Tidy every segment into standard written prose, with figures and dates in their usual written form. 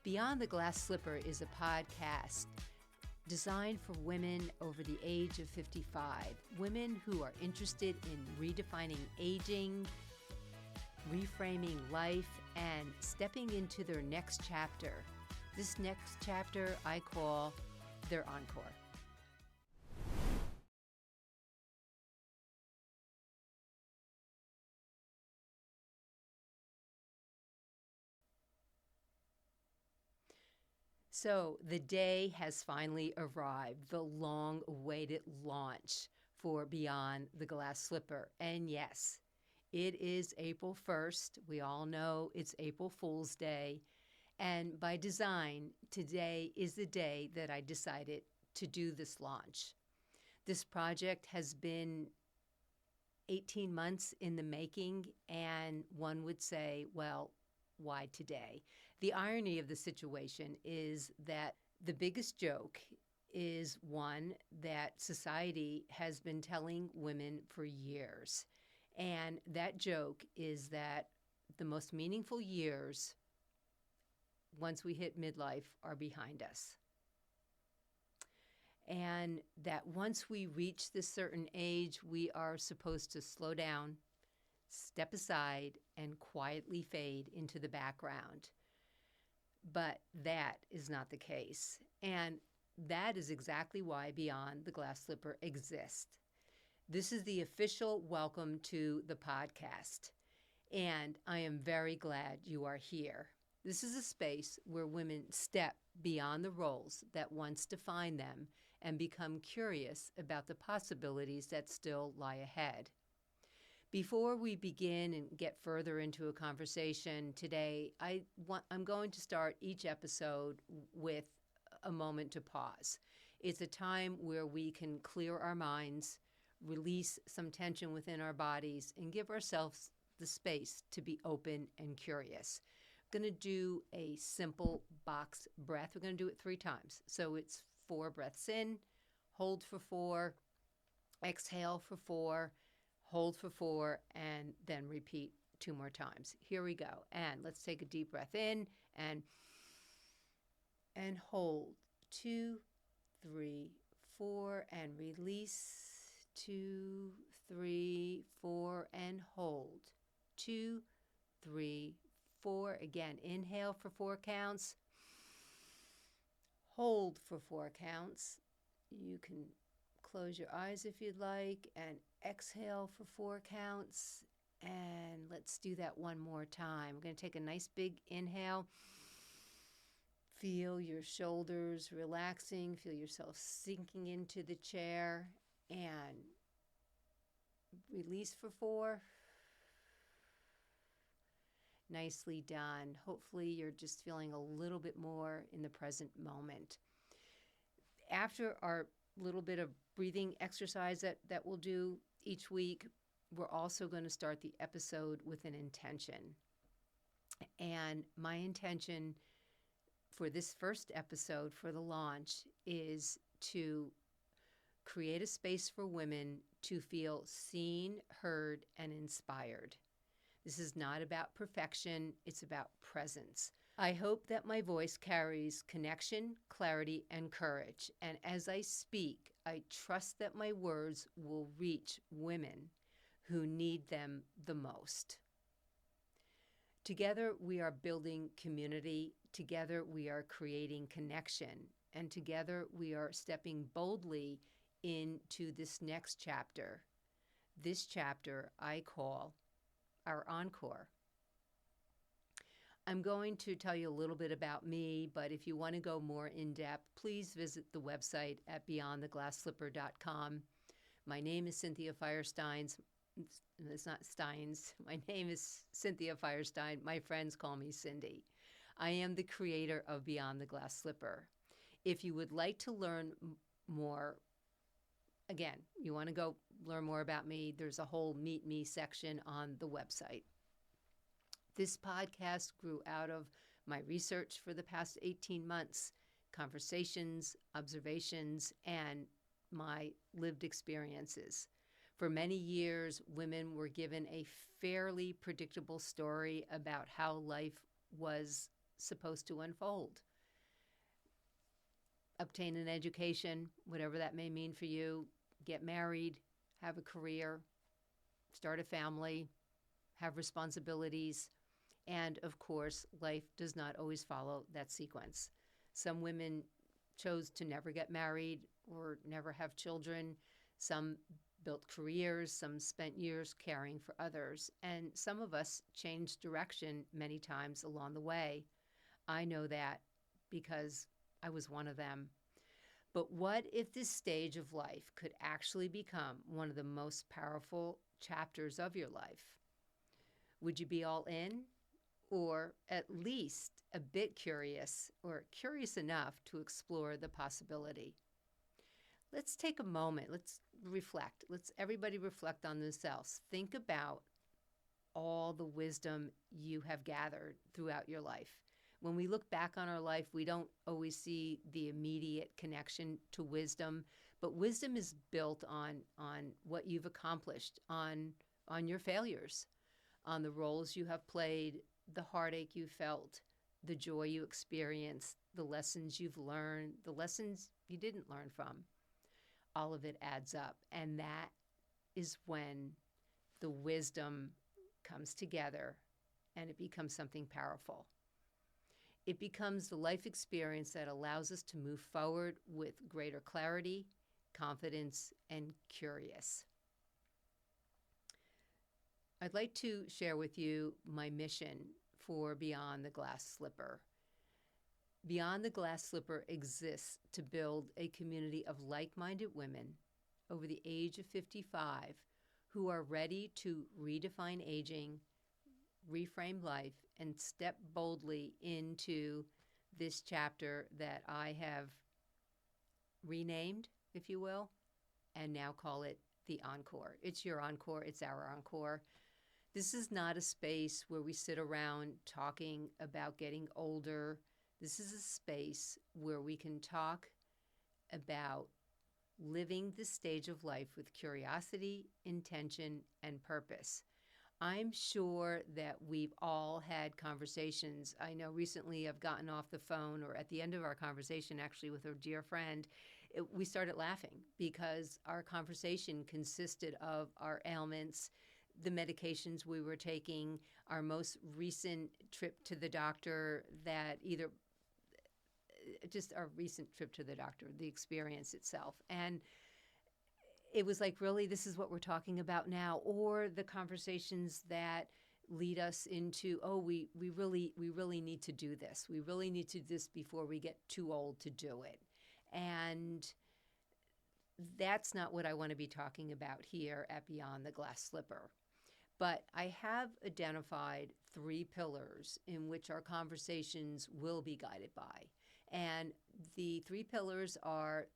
Beyond the Glass Slipper is a podcast designed for women over the age of 55, women who are interested in redefining aging, reframing life, and stepping into their next chapter. This next chapter I call their Encore. So the day has finally arrived, the long-awaited launch for Beyond the Glass Slipper. And yes, it is April 1st. We all know it's April Fool's Day. And by design, today is the day that I decided to do this launch. This project has been 18 months in the making, and one would say, well, why today? The irony of the situation is that the biggest joke is one that society has been telling women for years. And that joke is that the most meaningful years, once we hit midlife, are behind us. And that once we reach this certain age, we are supposed to slow down, step aside, and quietly fade into the background. But that is not the case. And that is exactly why Beyond the Glass Slipper exists. This is the official welcome to the podcast. And I am very glad you are here. This is a space where women step beyond the roles that once defined them and become curious about the possibilities that still lie ahead. Before we begin and get further into a conversation today, I'm going to start each episode with a moment to pause. It's a time where we can clear our minds, release some tension within our bodies, and give ourselves the space to be open and curious. I'm going to do a simple box breath. We're going to do it 3 times. So it's 4 breaths in, hold for 4, exhale for 4, hold for 4, and then repeat 2 more times. Here we go. And let's take a deep breath in and hold. 2, 3, 4, and release. 2, 3, 4, and hold. 2, 3, 4. Again, inhale for 4 counts. Hold for 4 counts. You can close your eyes if you'd like, and exhale for 4 counts. And let's do that one more time. We're going to take a nice big inhale. Feel your shoulders relaxing. Feel yourself sinking into the chair. And release for 4. Nicely done. Hopefully you're just feeling a little bit more in the present moment. After our little bit of breathing exercise that we'll do each week, we're also going to start the episode with an intention. And my intention for this first episode, for the launch, is to create a space for women to feel seen, heard, and inspired. This is not about perfection, it's about presence. I hope that my voice carries connection, clarity, and courage. And as I speak, I trust that my words will reach women who need them the most. Together, we are building community. Together, we are creating connection. And together, we are stepping boldly into this next chapter. This chapter I call our Encore. I'm going to tell you a little bit about me, but if you want to go more in depth, please visit the website at beyondtheglassslipper.com. My name is Cynthia Feierstein. It's not Steins. My name is Cynthia Feierstein. My friends call me Cindy. I am the creator of Beyond the Glass Slipper. If you would like to learn more, again, you want to go learn more about me, there's a whole Meet Me section on the website. This podcast grew out of my research for the past 18 months, conversations, observations, and my lived experiences. For many years, women were given a fairly predictable story about how life was supposed to unfold. Obtain an education, whatever that may mean for you, get married, have a career, start a family, have responsibilities, and of course, life does not always follow that sequence. Some women chose to never get married or never have children. Some built careers, some spent years caring for others, and some of us changed direction many times along the way. I know that because I was one of them. But what if this stage of life could actually become one of the most powerful chapters of your life? Would you be all in, or at least a bit curious, or curious enough to explore the possibility? Let's take a moment. Let's reflect. Let's everybody reflect on themselves. Think about all the wisdom you have gathered throughout your life. When we look back on our life, we don't always see the immediate connection to wisdom, but wisdom is built on what you've accomplished, on your failures, on the roles you have played, the heartache you felt, the joy you experienced, the lessons you've learned, the lessons you didn't learn from. All of it adds up, and that is when the wisdom comes together and it becomes something powerful. It becomes the life experience that allows us to move forward with greater clarity, confidence, and curious. I'd like to share with you my mission for Beyond the Glass Slipper. Beyond the Glass Slipper exists to build a community of like-minded women over the age of 55 who are ready to redefine aging, reframe life, and step boldly into this chapter that I have renamed, if you will, and now call it the Encore. It's your Encore. It's our Encore. This is not a space where we sit around talking about getting older. This is a space where we can talk about living this stage of life with curiosity, intention, and purpose. I'm sure that we've all had conversations. I know recently I've gotten off the phone, or at the end of our conversation, actually, with a dear friend, we started laughing because our conversation consisted of our ailments, the medications we were taking, our most recent trip to the doctor, just our recent trip to the doctor, the experience itself. And it was like, really, this is what we're talking about now? Or the conversations that lead us into, oh, we really need to do this. We really need to do this before we get too old to do it. And that's not what I want to be talking about here at Beyond the Glass Slipper. But I have identified 3 pillars in which our conversations will be guided by. And the 3 pillars are: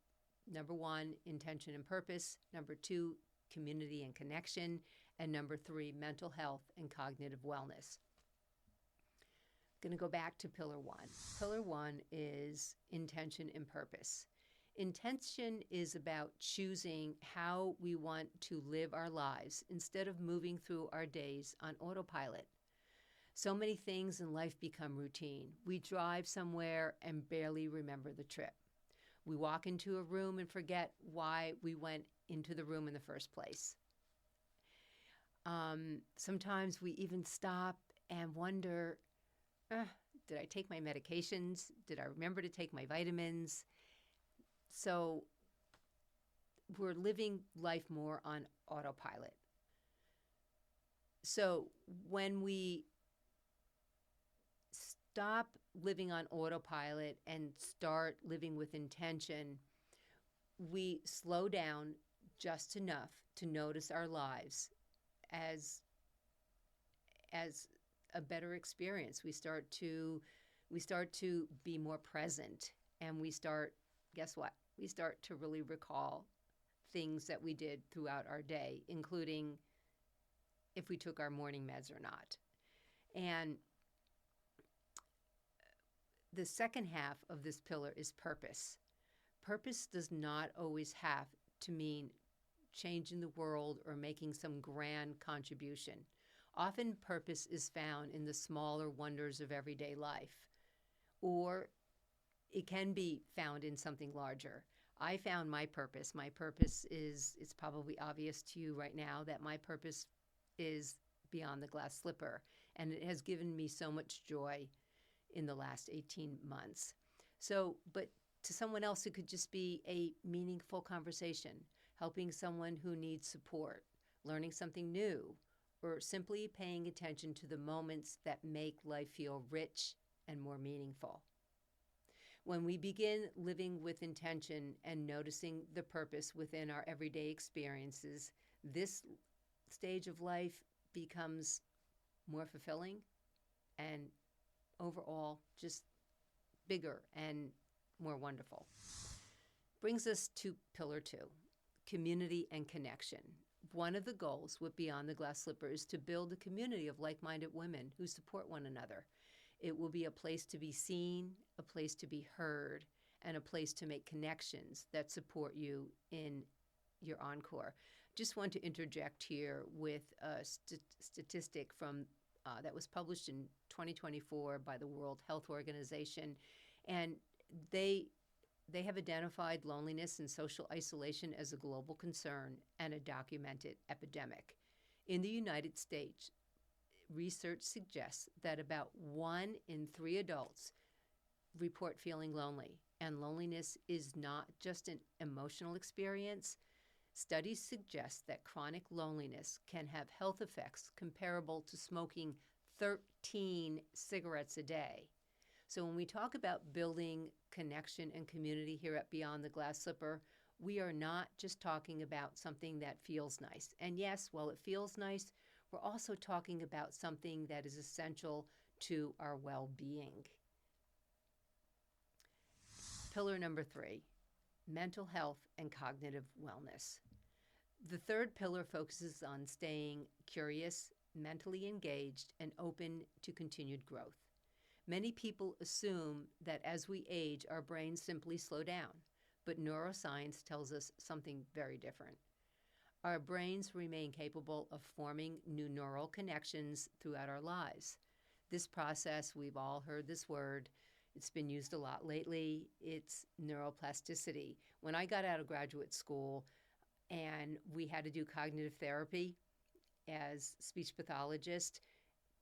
number 1, intention and purpose; number 2, community and connection; and number 3, mental health and cognitive wellness. I'm going to go back to pillar 1. Pillar 1 is intention and purpose. Intention is about choosing how we want to live our lives instead of moving through our days on autopilot. So many things in life become routine. We drive somewhere and barely remember the trip. We walk into a room and forget why we went into the room in the first place. Sometimes we even stop and wonder, did I take my medications? Did I remember to take my vitamins? So we're living life more on autopilot. So when we stop living on autopilot and start living with intention, we slow down just enough to notice our lives as a better experience. We start to be more present, and we start, guess what? We start to really recall things that we did throughout our day, including if we took our morning meds or not. And the second half of this pillar is purpose. Purpose does not always have to mean changing the world or making some grand contribution. Often purpose is found in the smaller wonders of everyday life. or it can be found in something larger. I found my purpose. My purpose is, it's probably obvious to you right now that my purpose is beyond the glass slipper. And it has given me so much joy in the last 18 months. So, but to someone else, it could just be a meaningful conversation, helping someone who needs support, learning something new, or simply paying attention to the moments that make life feel rich and more meaningful. When we begin living with intention and noticing the purpose within our everyday experiences, this stage of life becomes more fulfilling and overall just bigger and more wonderful. Brings us to pillar 2, community and connection. One of the goals with Beyond the Glass Slipper is to build a community of like-minded women who support one another. It will be a place to be seen, a place to be heard, and a place to make connections that support you in your Encore. Just want to interject here with a statistic from that was published in 2024 by the World Health Organization, and they have identified loneliness and social isolation as a global concern and a documented epidemic. In the United States, research suggests that about 1 in 3 adults report feeling lonely, and loneliness is not just an emotional experience. Studies suggest that chronic loneliness can have health effects comparable to smoking 13 cigarettes a day. So when we talk about building connection and community here at Beyond the Glass Slipper, we are not just talking about something that feels nice. And yes, while it feels nice, we're also talking about something that is essential to our well-being. Pillar number 3, mental health and cognitive wellness. The third pillar focuses on staying curious, mentally engaged, and open to continued growth. Many people assume that as we age, our brains simply slow down, but neuroscience tells us something very different. Our brains remain capable of forming new neural connections throughout our lives. This process, we've all heard this word, it's been used a lot lately, it's neuroplasticity. When I got out of graduate school and we had to do cognitive therapy as speech pathologist,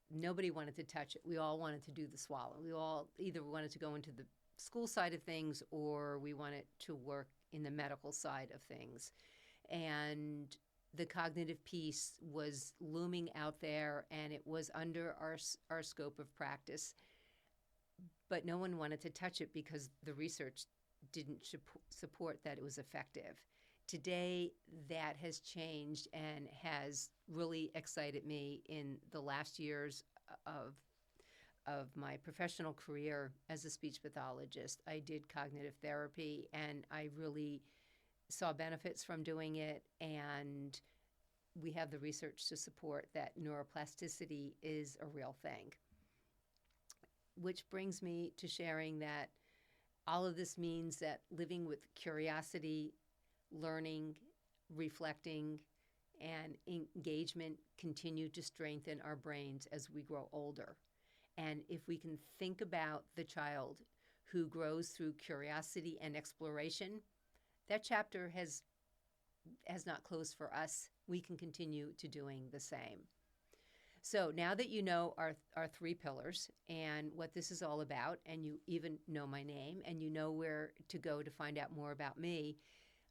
nobody wanted to touch it. We all wanted to do the swallow. We all either wanted to go into the school side of things or we wanted to work in the medical side of things. And the cognitive piece was looming out there, and it was under our scope of practice. But no one wanted to touch it because the research didn't support that it was effective. Today, that has changed and has really excited me in the last years of my professional career as a speech pathologist. I did cognitive therapy, and I really saw benefits from doing it, and we have the research to support that neuroplasticity is a real thing. Which brings me to sharing that all of this means that living with curiosity, learning, reflecting, and engagement continue to strengthen our brains as we grow older. And if we can think about the child who grows through curiosity and exploration, that chapter has not closed for us. We can continue to doing the same. So now that you know our 3 pillars and what this is all about, and you even know my name and you know where to go to find out more about me,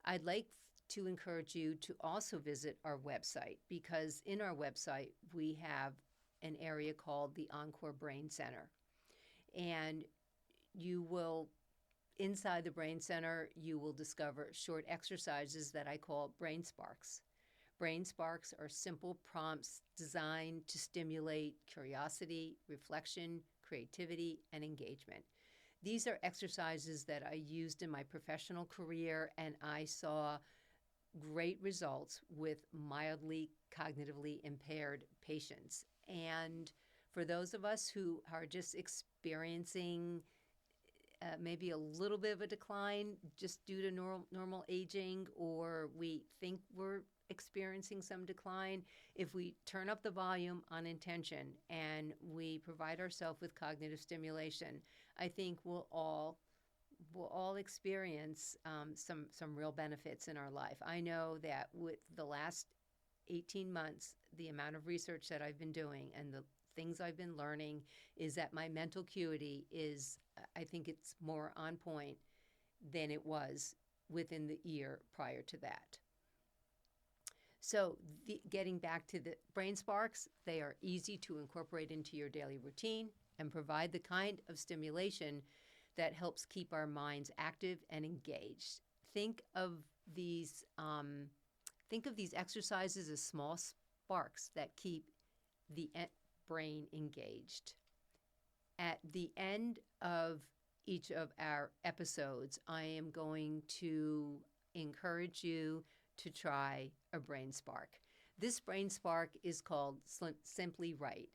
I'd like to encourage you to also visit our website, because in our website we have an area called the Encore Brain Center. And you will, inside the Brain Center, you will discover short exercises that I call Brain Sparks. Brain Sparks are simple prompts designed to stimulate curiosity, reflection, creativity, and engagement. These are exercises that I used in my professional career, and I saw great results with mildly cognitively impaired patients. And for those of us who are just experiencing maybe a little bit of a decline just due to normal aging, or we think we're experiencing some decline, if we turn up the volume on intention and we provide ourselves with cognitive stimulation, I think we'll all experience some real benefits in our life. I know that with the last 18 months, the amount of research that I've been doing and the things I've been learning is that my mental acuity is, I think it's more on point than it was within the year prior to that. So getting back to the brain sparks, they are easy to incorporate into your daily routine and provide the kind of stimulation that helps keep our minds active and engaged. Think of these exercises as small sparks that keep the brain engaged. At the end of each of our episodes, I am going to encourage you to try a brain spark. This brain spark is called Simply Write.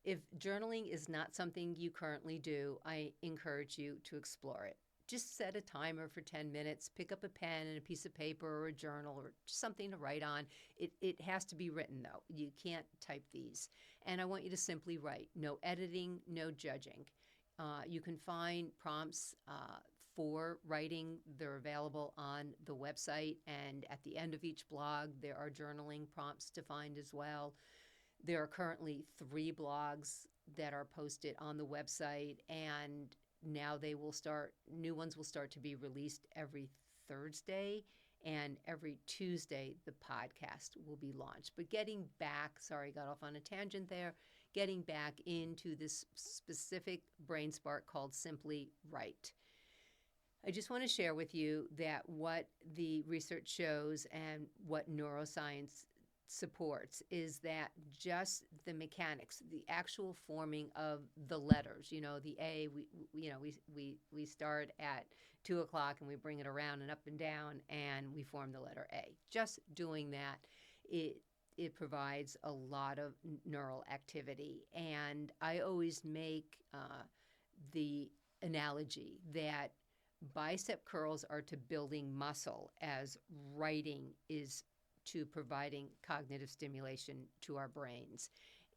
If journaling is not something you currently do, I encourage you to explore it. Just set a timer for 10 minutes, pick up a pen and a piece of paper or a journal or something to write on. It has to be written, though. You can't type these. And I want you to simply write. No editing, no judging. You can find prompts for writing. They're available on the website, and at the end of each blog, there are journaling prompts to find as well. There are currently 3 blogs that are posted on the website, and now new ones will start to be released every Thursday, and every Tuesday the podcast will be launched. But getting back, sorry, got off on a tangent there, getting back into this specific brain spark called Simply Write. I just want to share with you that what the research shows and what neuroscience supports is that just the mechanics, the actual forming of the letters, the A, we start at 2 o'clock and we bring it around and up and down and we form the letter A. Just doing that, it provides a lot of neural activity. And I always make the analogy that bicep curls are to building muscle as writing is to providing cognitive stimulation to our brains.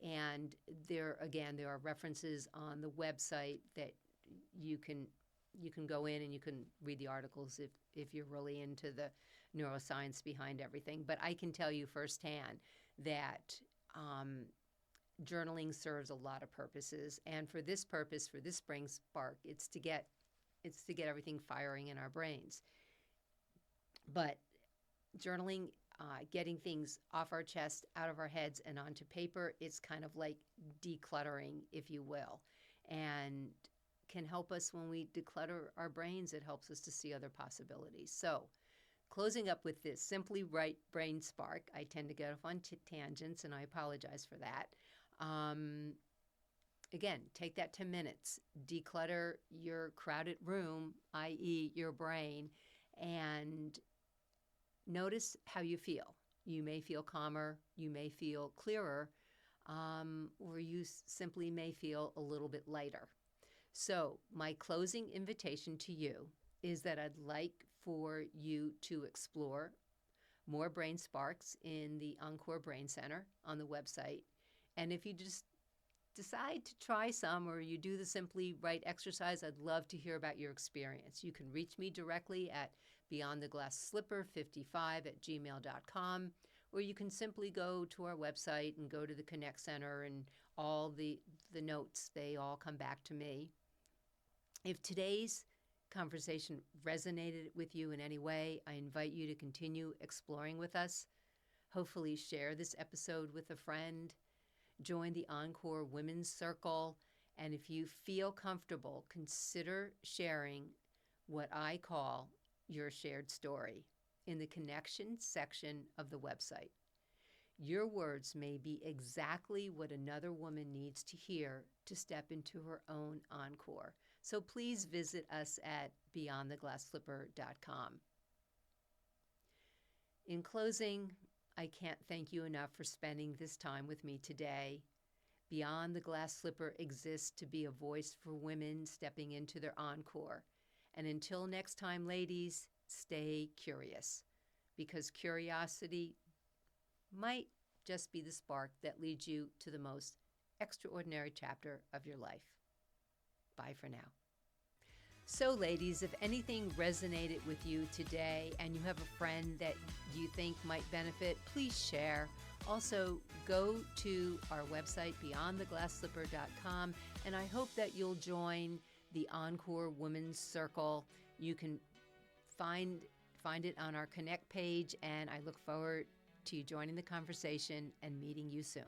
And there are references on the website that you can go in and you can read the articles if you're really into the neuroscience behind everything. But I can tell you firsthand that journaling serves a lot of purposes. And for this purpose, for this brain spark, it's to get everything firing in our brains. But journaling, getting things off our chest, out of our heads, and onto paper, it's kind of like decluttering, if you will, and can help us when we declutter our brains. It helps us to see other possibilities. So closing up with this Simply Write brain spark, I tend to get off on tangents, and I apologize for that. Again, take that 10 minutes, declutter your crowded room, i.e. your brain, and notice how you feel. You may feel calmer, you may feel clearer, or you simply may feel a little bit lighter. So my closing invitation to you is that I'd like for you to explore more brain sparks in the Encore Brain Center on the website. And if you just decide to try some or you do the Simply Write exercise, I'd love to hear about your experience. You can reach me directly at beyondtheglassslipper55@gmail.com, or you can simply go to our website and go to the Connect Center, and all the notes, they all come back to me. If today's conversation resonated with you in any way, I invite you to continue exploring with us. Hopefully share this episode with a friend. Join the Encore Women's Circle. And if you feel comfortable, consider sharing what I call your shared story in the connections section of the website. Your words may be exactly what another woman needs to hear to step into her own encore. So please visit us at beyondtheglassslipper.com. In closing, I can't thank you enough for spending this time with me today. Beyond the Glass Slipper exists to be a voice for women stepping into their encore. And until next time, ladies, stay curious, because curiosity might just be the spark that leads you to the most extraordinary chapter of your life. Bye for now. So, ladies, if anything resonated with you today and you have a friend that you think might benefit, please share. Also, go to our website, beyondtheglassslipper.com, and I hope that you'll join the Encore Women's Circle. You can find it on our Connect page, and I look forward to you joining the conversation and meeting you soon.